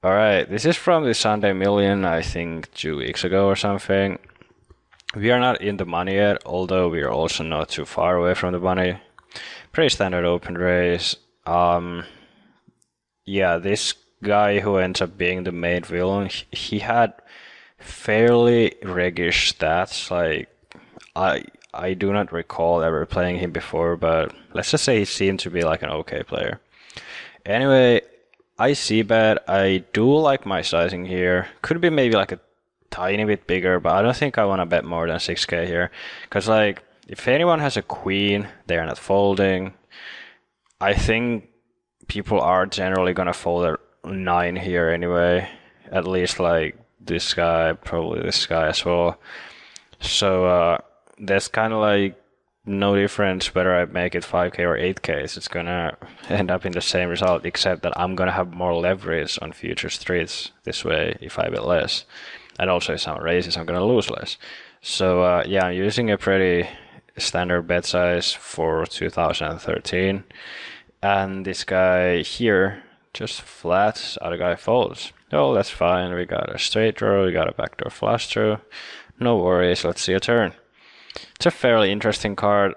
All right, this is from the Sunday Million, I think 2 weeks ago or something. We are not in the money yet, although we are also not too far away from the money. Pretty standard open race. Yeah, this guy who ends up being the main villain, he had fairly reggish stats. Like, I do not recall ever playing him before, but let's just say he seemed to be like an okay player. Anyway, I see bet. I do like my sizing here. Could be maybe like a tiny bit bigger, but I don't think I want to bet more than 6k here. Because, like, if anyone has a queen, they're not folding. I think people are generally going to fold a 9 here anyway. At least, like, this guy, probably this guy as well. So, there's kind of like no difference whether I make it 5k or 8k. It's gonna end up in the same result, except that I'm gonna have more leverage on future streets this way if I bet less. And also in some races I'm gonna lose less. So yeah, I'm using a pretty standard bet size for 2013. And this guy here just flats, other guy folds. Oh, that's fine. We got a straight draw, we got a backdoor flush draw. No worries, let's see a turn. It's a fairly interesting card.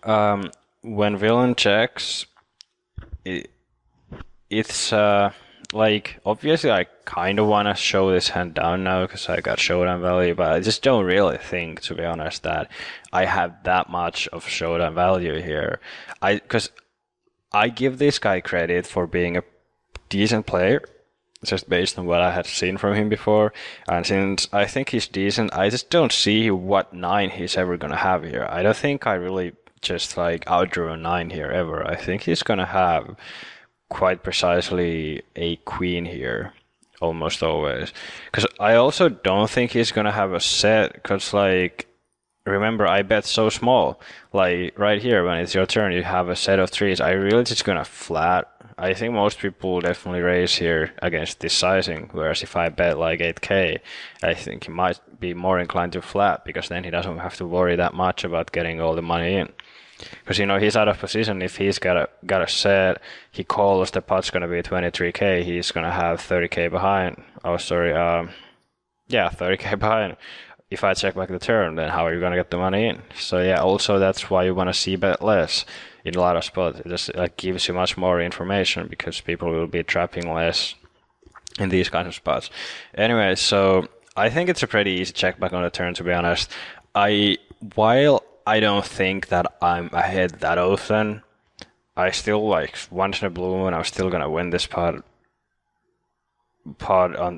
When villain checks, it's like, obviously I kind of want to show this hand down now because I got showdown value, but I just don't really think, to be honest, that I have that much of showdown value here. Because I give this guy credit for being a decent player, just based on what I had seen from him before. And since I think he's decent, I just don't see what 9 he's ever going to have here. I don't think I really just like outdrew a 9 here ever. I think he's going to have quite precisely a queen here, almost always. Because I also don't think he's going to have a set, because, like, remember, I bet so small. Like, right here, when it's your turn, you have a set of 3s. I really just going to flat. I think most people will definitely raise here against this sizing, whereas if I bet like 8k, I think he might be more inclined to flat, because then he doesn't have to worry that much about getting all the money in. Because, you know, he's out of position. If he's got a set, he calls, the pot's going to be 23k, he's going to have 30k behind. Oh, sorry, yeah, 30k behind. If I check back the turn, then how are you going to get the money in? So yeah, also that's why you want to see bet less in a lot of spots. It just like gives you much more information, because people will be trapping less in these kinds of spots. Anyway, so I think it's a pretty easy check back on the turn, to be honest. While I don't think that I'm ahead that often, I still, like, once in a blue moon, I'm still gonna win this pot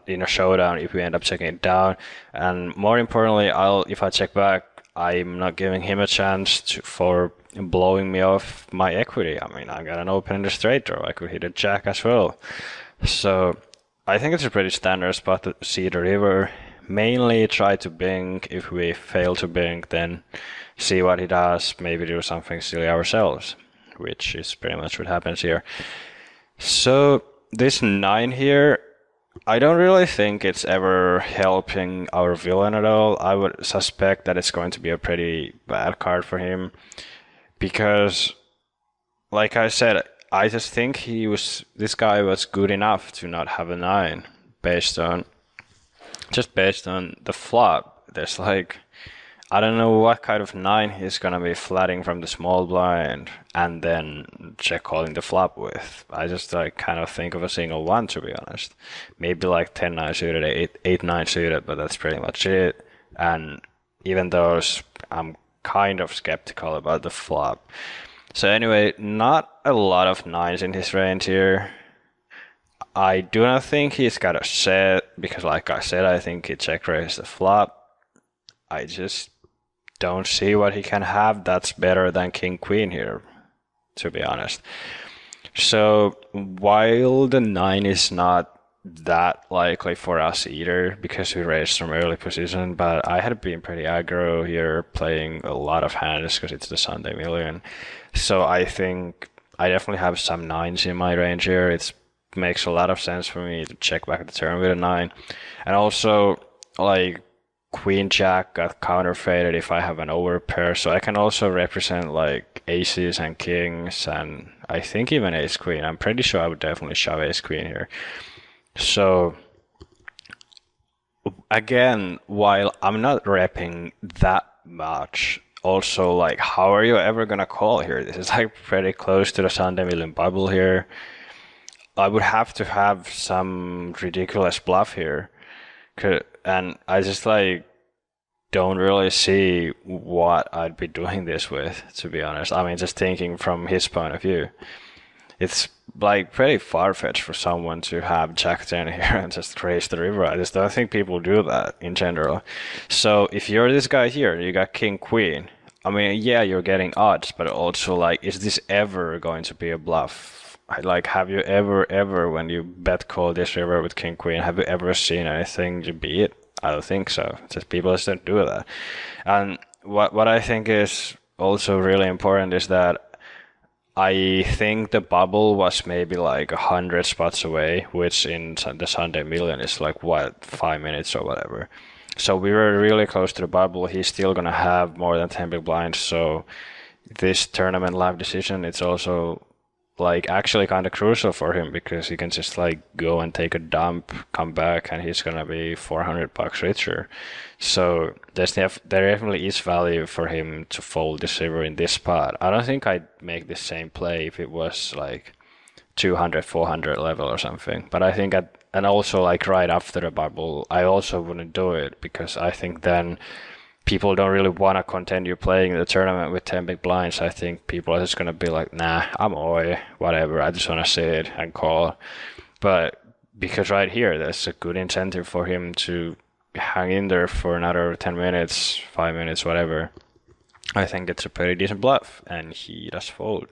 in a showdown if we end up checking it down. And more importantly, if I check back, I'm not giving him a chance for blowing me off my equity. I mean, I got an open in the straight draw. I could hit a jack as well. So I think it's a pretty standard spot to see the river. Mainly try to bink. If we fail to bink, then see what he does. Maybe do something silly ourselves, which is pretty much what happens here. So this 9 here, I don't really think it's ever helping our villain at all. I would suspect that it's going to be a pretty bad card for him, because, like I said, I just think this guy was good enough to not have a 9 based on the flop. There's, like, I don't know what kind of 9 he's gonna be flatting from the small blind and then check calling the flop with. I just, like, kind of think of a single 1, to be honest. Maybe like 10-9 suited, 8-9 suited, but that's pretty much it. And even those, I'm kind of skeptical about the flop. So anyway, not a lot of 9s in his range here. I do not think he's got a set, because, like I said, I think he check raised the flop. I just don't see what he can have that's better than king queen here, to be honest. So while the 9 is not that likely for us either, because we raised from early position, but I had been pretty aggro here, playing a lot of hands because it's the Sunday Million. So I think I definitely have some 9s in my range here. It makes a lot of sense for me to check back the turn with a 9. And also, like, queen jack got counterfeited if I have an overpair, so I can also represent like aces and kings, and I think even ace queen. I'm pretty sure I would definitely shove ace queen here. So again, while I'm not repping that much, also like how are you ever gonna call here? This is like pretty close to the Sunday Million bubble here. I would have to have some ridiculous bluff here. And I just like don't really see what I'd be doing this with, to be honest. I mean, just thinking from his point of view, it's like pretty far-fetched for someone to have Jack 10 here and just raise the river. I just don't think people do that in general. So if you're this guy here, you got King Queen. I mean, yeah, you're getting odds, but also like, is this ever going to be a bluff? Like, have you ever, when you bet call this river with King Queen, have you ever seen anything to beat it? I don't think so. Just people just don't do that. And what I think is also really important is that I think the bubble was maybe like 100 spots away, which in the Sunday Million is like what, 5 minutes or whatever. So we were really close to the bubble. He's still gonna have more than 10 big blinds. So this tournament live decision, it's also like actually kind of crucial for him because he can just like go and take a dump, come back, and he's gonna be $400 richer. So there definitely is value for him to fold this river in this spot. I don't think I'd make the same play if it was like 200, 400 level or something. But I think and also like right after the bubble, I also wouldn't do it because I think then people don't really want to continue playing the tournament with 10 big blinds. I think people are just going to be like, nah, I'm away, whatever. I just want to sit and call. But because right here, there's a good incentive for him to hang in there for another 10 minutes, 5 minutes, whatever. I think it's a pretty decent bluff, and he does fold.